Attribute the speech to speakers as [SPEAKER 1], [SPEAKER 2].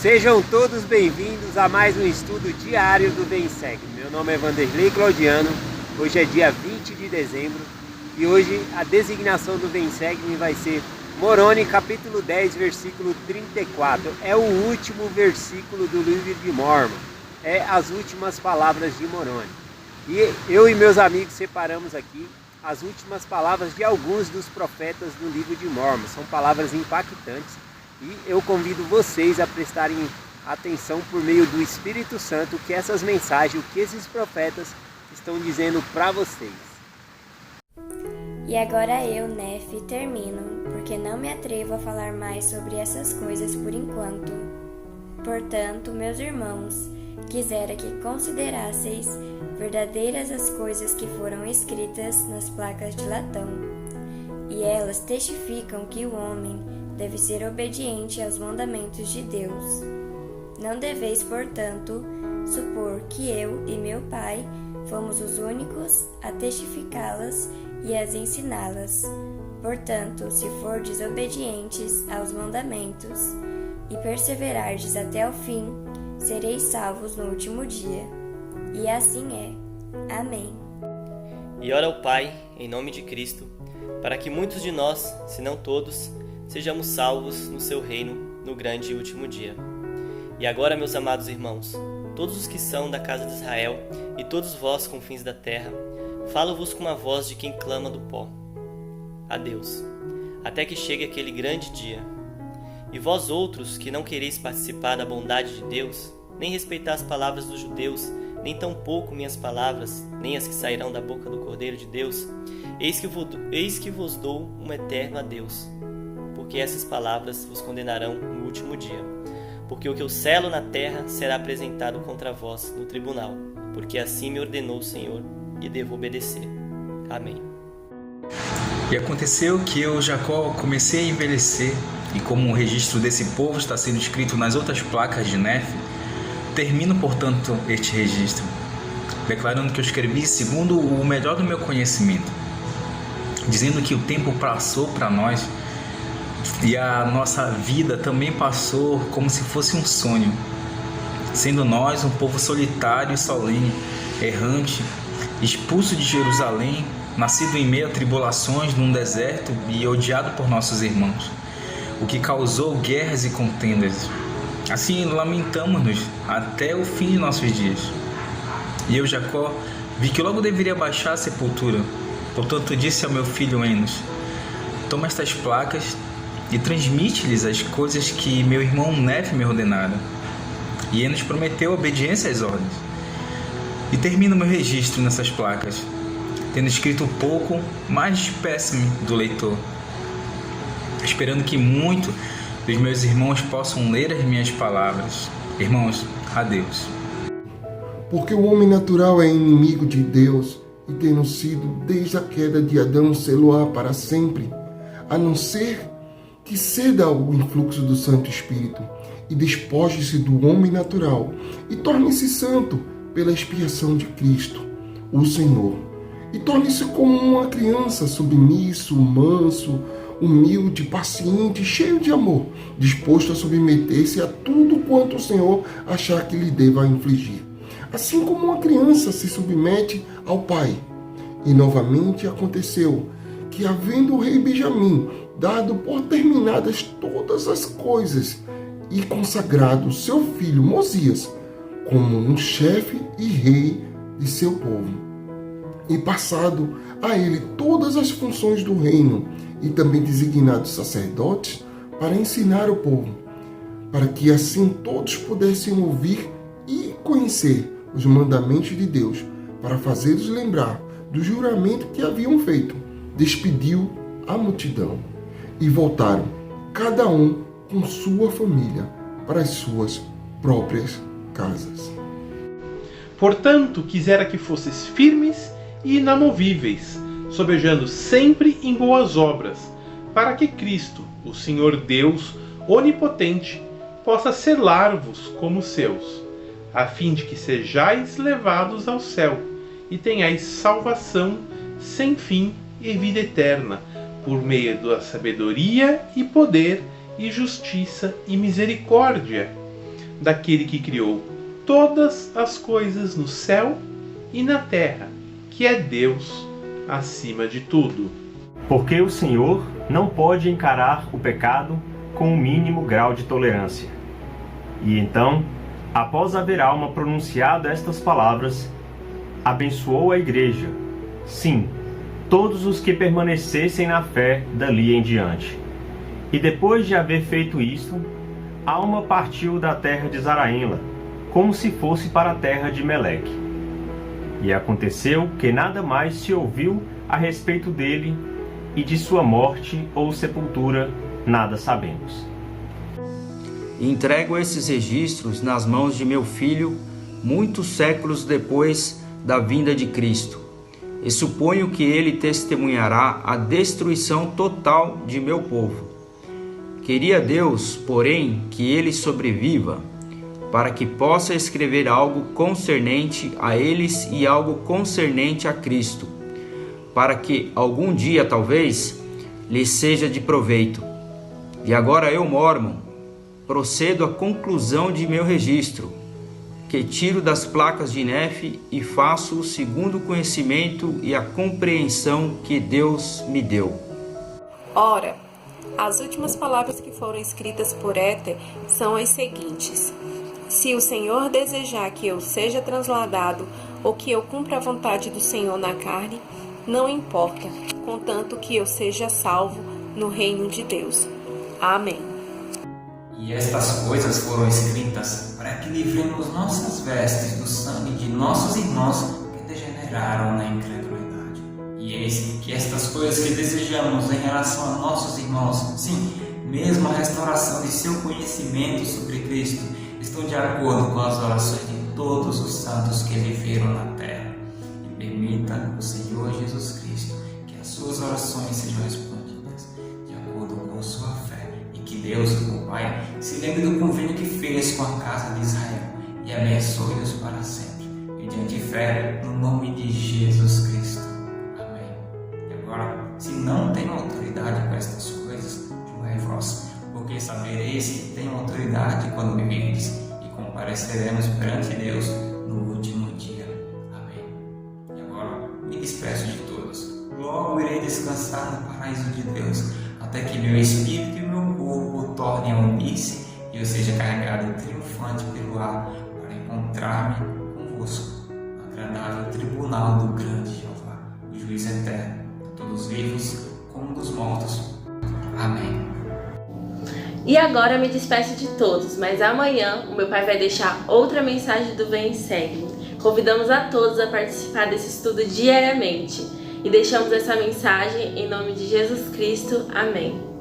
[SPEAKER 1] Sejam todos bem-vindos a mais um estudo diário do VenSeg. Meu nome é Vanderlei Claudiano, hoje é dia 20 de dezembro e hoje a designação do VenSeg vai ser Moroni, capítulo 10, versículo 34. É o último versículo do livro de Mormon, é as últimas palavras de Moroni. E eu e meus amigos separamos aqui as últimas palavras de alguns dos profetas do livro de Mormon. São palavras impactantes e eu convido vocês a prestarem atenção por meio do Espírito Santo que essas mensagens, o que esses profetas estão dizendo para vocês.
[SPEAKER 2] E agora eu, Nef, termino, porque não me atrevo a falar mais sobre essas coisas por enquanto. Portanto, meus irmãos, quisera que considerasseis verdadeiras as coisas que foram escritas nas placas de latão, e elas testificam que o homem deve ser obediente aos mandamentos de Deus. Não deveis, portanto, supor que eu e meu pai fomos os únicos a testificá-las e as ensiná-las. Portanto, se fordes obedientes aos mandamentos e perseverardes até o fim, sereis salvos no último dia. E assim é. Amém.
[SPEAKER 3] E ora ao Pai, em nome de Cristo, para que muitos de nós, se não todos, sejamos salvos no seu reino no grande e último dia. E agora, meus amados irmãos, todos os que são da casa de Israel e todos vós confins da terra, falo-vos com a voz de quem clama do pó. A Deus, até que chegue aquele grande dia. E vós outros que não quereis participar da bondade de Deus, nem respeitar as palavras dos judeus, nem tampouco minhas palavras, nem as que sairão da boca do Cordeiro de Deus, eis que vos dou um eterno adeus, porque essas palavras vos condenarão no último dia. Porque o que eu selo na terra será apresentado contra vós no tribunal, porque assim me ordenou o Senhor, e devo obedecer. Amém.
[SPEAKER 4] E aconteceu que eu, Jacó, comecei a envelhecer, e como o registro desse povo está sendo escrito nas outras placas de Nef, termino, portanto, este registro, declarando que eu escrevi segundo o melhor do meu conhecimento, dizendo que o tempo passou para nós e a nossa vida também passou como se fosse um sonho, sendo nós um povo solitário e solene, errante, expulso de Jerusalém, nascido em meio a tribulações num deserto e odiado por nossos irmãos, o que causou guerras e contendas. Assim lamentamos-nos até o fim de nossos dias. E eu, Jacó, vi que logo deveria baixar a sepultura. Portanto, disse ao meu filho Enos: toma estas placas e transmite-lhes as coisas que meu irmão Nef me ordenara. E Enos prometeu obediência às ordens. E termino meu registro nessas placas, tendo escrito um pouco, mas despece-me do leitor, esperando que muito dos meus irmãos possam ler as minhas palavras. Irmãos, adeus.
[SPEAKER 5] Porque o homem natural é inimigo de Deus, e tendo sido desde a queda de Adão, sê-lo-á para sempre, a não ser que ceda ao influxo do Santo Espírito, e despoje-se do homem natural, e torne-se santo pela expiação de Cristo, o Senhor, e torne-se como uma criança, submisso, manso, humilde, paciente, cheio de amor, disposto a submeter-se a tudo quanto o Senhor achar que lhe deva infligir. Assim como uma criança se submete ao pai. E novamente aconteceu que, havendo o rei Benjamim dado por terminadas todas as coisas e consagrado seu filho Mosias como um chefe e rei de seu povo, e passado a ele todas as funções do reino, e também designados sacerdotes para ensinar o povo, para que assim todos pudessem ouvir e conhecer os mandamentos de Deus, para fazê-los lembrar do juramento que haviam feito, despediu a multidão, e voltaram, cada um com sua família, para as suas próprias casas.
[SPEAKER 6] Portanto, quisera que fosseis firmes e inamovíveis, sobejando sempre em boas obras, para que Cristo, o Senhor Deus onipotente, possa selar-vos como seus, a fim de que sejais levados ao céu e tenhais salvação sem fim e vida eterna, por meio da sabedoria e poder e justiça e misericórdia, daquele que criou todas as coisas no céu e na terra, que é Deus acima de tudo.
[SPEAKER 7] Porque o Senhor não pode encarar o pecado com o mínimo grau de tolerância. E então, após haver alma pronunciado estas palavras, abençoou a igreja, sim, todos os que permanecessem na fé dali em diante. E depois de haver feito isto, Alma partiu da terra de Zaraínla, como se fosse para a terra de Meleque. E aconteceu que nada mais se ouviu a respeito dele, e de sua morte ou sepultura nada sabemos.
[SPEAKER 8] Entrego esses registros nas mãos de meu filho, muitos séculos depois da vinda de Cristo, e suponho que ele testemunhará a destruição total de meu povo. Queria Deus, porém, que ele sobreviva, para que possa escrever algo concernente a eles e algo concernente a Cristo, para que algum dia, talvez, lhes seja de proveito. E agora eu, Mórmon, procedo à conclusão de meu registro, que tiro das placas de Nefe e faço segundo o conhecimento e a compreensão que Deus me deu.
[SPEAKER 9] Ora, as últimas palavras que foram escritas por Éter são as seguintes: se o Senhor desejar que eu seja transladado ou que eu cumpra a vontade do Senhor na carne, não importa, contanto que eu seja salvo no reino de Deus. Amém.
[SPEAKER 10] E estas coisas foram escritas para que livremos nossas vestes do sangue de nossos irmãos que degeneraram na incredulidade. E eis que estas coisas que desejamos em relação a nossos irmãos, sim, mesmo a restauração de seu conhecimento sobre Cristo, estão de acordo com as orações de todos os santos que viveram na terra. E permita o Senhor Jesus Cristo que as suas orações sejam respondidas de acordo com sua fé, e que Deus, o Pai, se lembre do convênio que fez com a casa de Israel e abençoe-os para sempre, mediante fé no nome de Jesus Cristo. Amém. E agora, se não tem autoridade com estas coisas, julgai vós, porque sabereis que tenho autoridade quando me virdes, e compareceremos perante Deus no último dia. Amém. E agora me despeço de todos. Logo irei descansar no paraíso de Deus, até que meu espírito e meu corpo tornem a unir-se e eu seja carregado triunfante pelo ar para encontrar-me convosco no agradável tribunal do grande Jeová, o juiz eterno, todos vivos como dos mortos. Amém.
[SPEAKER 11] E agora me despeço de todos, mas amanhã o meu pai vai deixar outra mensagem do Vem e Segue-me. Convidamos a todos a participar desse estudo diariamente e deixamos essa mensagem em nome de Jesus Cristo. Amém.